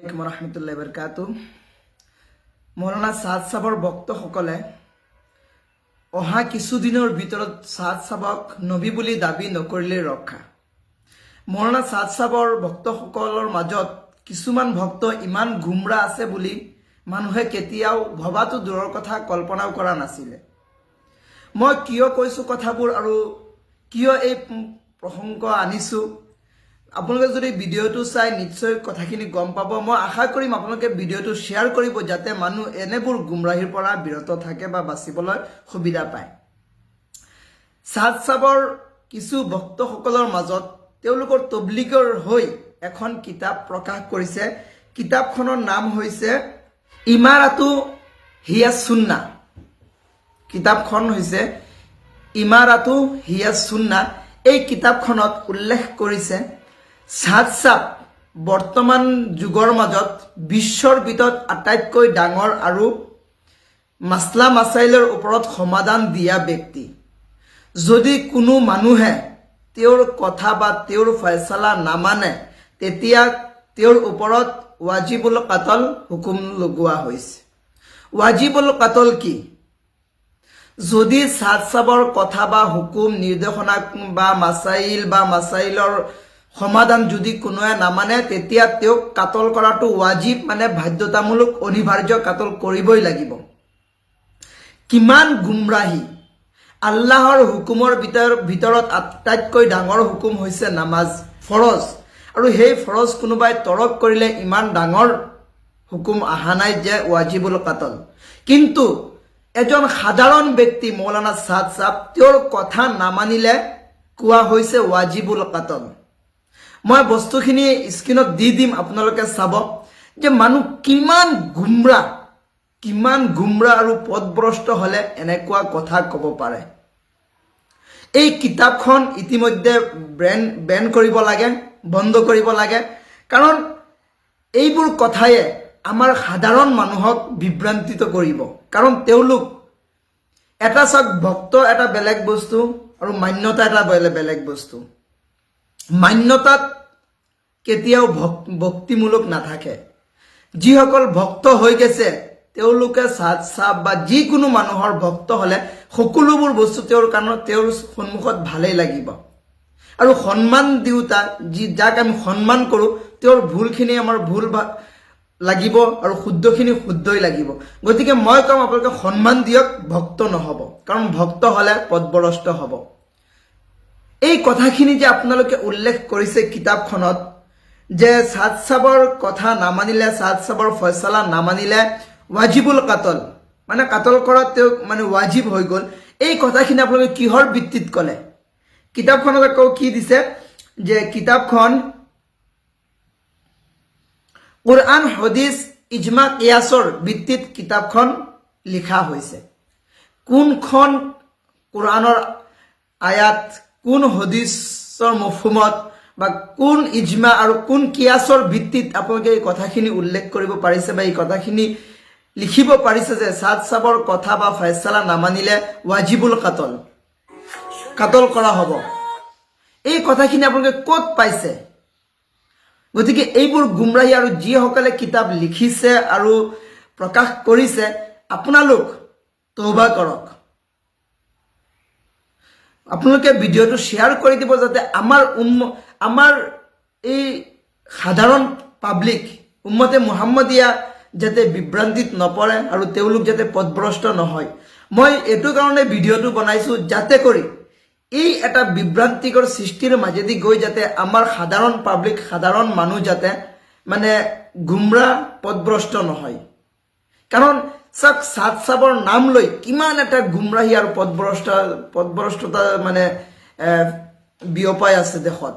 ৰহমতুল্লাহ বৰকাতু মৌলানা সাদ সাহৰ ভক্তসকলে অহা কিছুদিনৰ ভিতৰত সাদ সাহক নবী বুলি দাবী নকৰিলে ৰক্ষা। মৌলানা সাদ সাহৰ ভক্তসকলৰ মাজত কিছুমান ভক্ত ইমান গুমৰা আছে বুলি মানুহে কেতিয়াও ভবাটো দূৰৰ কথা কল্পনাও কৰা নাছিলে। মই কিয় কৈছো কথাবোৰ আৰু কিয় এই প্ৰসংগ আনিছো, আপোনালোকে যদি ভিডিঅ'টো চাই নিশ্চয় কথাখিনি গম পাব। মই আশা কৰিম আপোনালোকে ভিডিঅ'টো শ্বেয়াৰ কৰিব যাতে মানুহ এনেবোৰ গুমৰাহীৰ পৰা বিৰত থাকে বা বাচিবলৈ সুবিধা পায়। সাদ সাহৰ কিছু ভক্তসকলৰ মাজত তেওঁলোকৰ তবলিগৰ হৈ এখন কিতাপ প্ৰকাশ কৰিছে। কিতাপখনৰ নাম হৈছে ইমাৰাতু হিয়া সুন্না। কিতাপখন হৈছে ইমাৰাতু হিয়া সুন্না। এই কিতাপখনত উল্লেখ কৰিছে সাদ সাহ বৰ্তমান যুগৰ মাজত বিশ্বৰ ভিতৰত আটাইতকৈ ডাঙৰ আৰু মাছলা মাছাইলৰ ওপৰত সমাধান দিয়া ব্যক্তি। যদি কোনো মানুহে তেওঁৰ কথা বা তেওঁৰ ফয়ছলা নামানে তেতিয়া তেওঁৰ ওপৰত ৱাজিবুল কাতল হুকুম লগোৱা হৈছে। ৱাজিবুল কাতল কি? যদি সাদ সাহৰ কথা বা হুকুম নিৰ্দেশনা বা মাছাইলৰ সমাধান যদি কোনোৱে নামানে তেতিয়া তেওঁক কাতল কৰাটো ৱাজিব, মানে বাধ্যতামূলক, অনিবাৰ্য, কাতল কৰিবই লাগিব। কিমান গুমৰাহী! আল্লাহৰ হুকুমৰ ভিতৰত আটাইতকৈ ডাঙৰ হুকুম হৈছে নামাজ, ফৰজ, আৰু সেই ফৰজ কোনোবাই তৰক কৰিলে ইমান ডাঙৰ হুকুম অহা নাই যে ৱাজিবুল কাতল। কিন্তু এজন সাধাৰণ ব্যক্তি মৌলানা সাদ সাহ তেওঁৰ কথা নামানিলে কোৱা হৈছে ৱাজিবুল কাতল। মই বস্তুখিনি স্ক্ৰীনত দি দিম, আপোনালোকে চাব যে মানুহ কিমান গুমৰা আৰু পথভ্ৰষ্ট হলে এনেকুৱা কথা ক'ব পাৰে। এই কিতাপখন ইতিমধ্যে বেন কৰিব লাগে, বন্ধ কৰিব লাগে, কাৰণ এইবোৰ কথাই আমাৰ সাধাৰণ মানুহক বিভ্ৰান্তিত কৰিব। কাৰণ তেওঁলোক এটা চাওক, ভক্ত এটা বেলেগ বস্তু আৰু মান্যতা এটা বেলেগ বস্তু। মান্যতাত কেতিয়াও ভক্তিমূলক নাথাকে। যিসকল ভক্ত হৈ গৈছে তেওঁলোকে সাদ সাহ বা যিকোনো মানুহৰ ভক্ত হলে সকলোবোৰ বস্তু তেওঁৰ সন্মুখত ভালেই লাগিব। আৰু সন্মান দিওঁতা যাক আমি সন্মান কৰো তেওঁৰ ভুলখিনি আমাৰ ভুল লাগিব আৰু শুদ্ধখিনি শুদ্ধই লাগিব। গতিকে মই কম আপোনালোকে সন্মান দিয়ক, ভক্ত নহব, কাৰণ ভক্ত হলে পথভ্ৰষ্ট হব। এই কথাখিনি যে আপোনালোকে উল্লেখ কৰিছে কিতাপখনত যে সাদ সাহৰ কথা নামানিলে, সাদ সাহৰ ফয়ছলা নামানিলে ৱাজিবুল কাতল, মানে কাতল কৰা তেওঁক মানে ৱাজিব হৈ গ'ল। এই কথাখিনি আপোনালোকে কিহৰ ভিত্তিত ক'লে? কিতাপখনত আকৌ কি দিছে যে কিতাপখন কুৰআন, হাদিছ, ইজমা, কিয়াছৰ ভিত্তিত কিতাপখন লিখা হৈছে। কোনখন কুৰআনৰ আয়াত, কোন হাদিছৰ মফহুমত বা কোন ইজমা আৰু কোন কিয়াছৰ ভিত্তিত আপোনালোকে এই কথাখিনি উল্লেখ কৰিব পাৰিছে বা এই কথাখিনি লিখিব পাৰিছে যে সাদ সাহৰ কথা বা ফয়ছলা নামানিলে ৱাজিবুল কাতল কৰা হ'ব? এই কথাখিনি আপোনালোকে ক'ত পাইছে? গতিকে এইবোৰ গুমৰাহী, আৰু যিসকলে কিতাপ লিখিছে আৰু প্ৰকাশ কৰিছে আপোনালোক তওবা কৰক। আপোনালোকে ভিডিঅ'টো শ্বেয়াৰ কৰি দিব যাতে আমাৰ এই সাধাৰণ পাব্লিক উম্মতে মুহাম্মদিয়া যাতে বিভ্ৰান্তিত নপৰে আৰু তেওঁলোক যাতে পথভ্ৰষ্ট নহয়। মই এইটো কাৰণে ভিডিঅ'টো বনাইছো যাতে কৰি এই এটা বিভ্ৰান্তিকৰ সৃষ্টিৰ মাজেদি গৈ যাতে আমাৰ সাধাৰণ পাব্লিক, সাধাৰণ মানুহ যাতে মানে গুমৰা পথভ্ৰষ্ট নহয়। কাৰণ চাওক, সাদ সাহৰ নাম লৈ কিমান এটা গুমৰাহী আৰু পথভ্ৰষ্টতা মানে বিয়পাই আছে দেশত।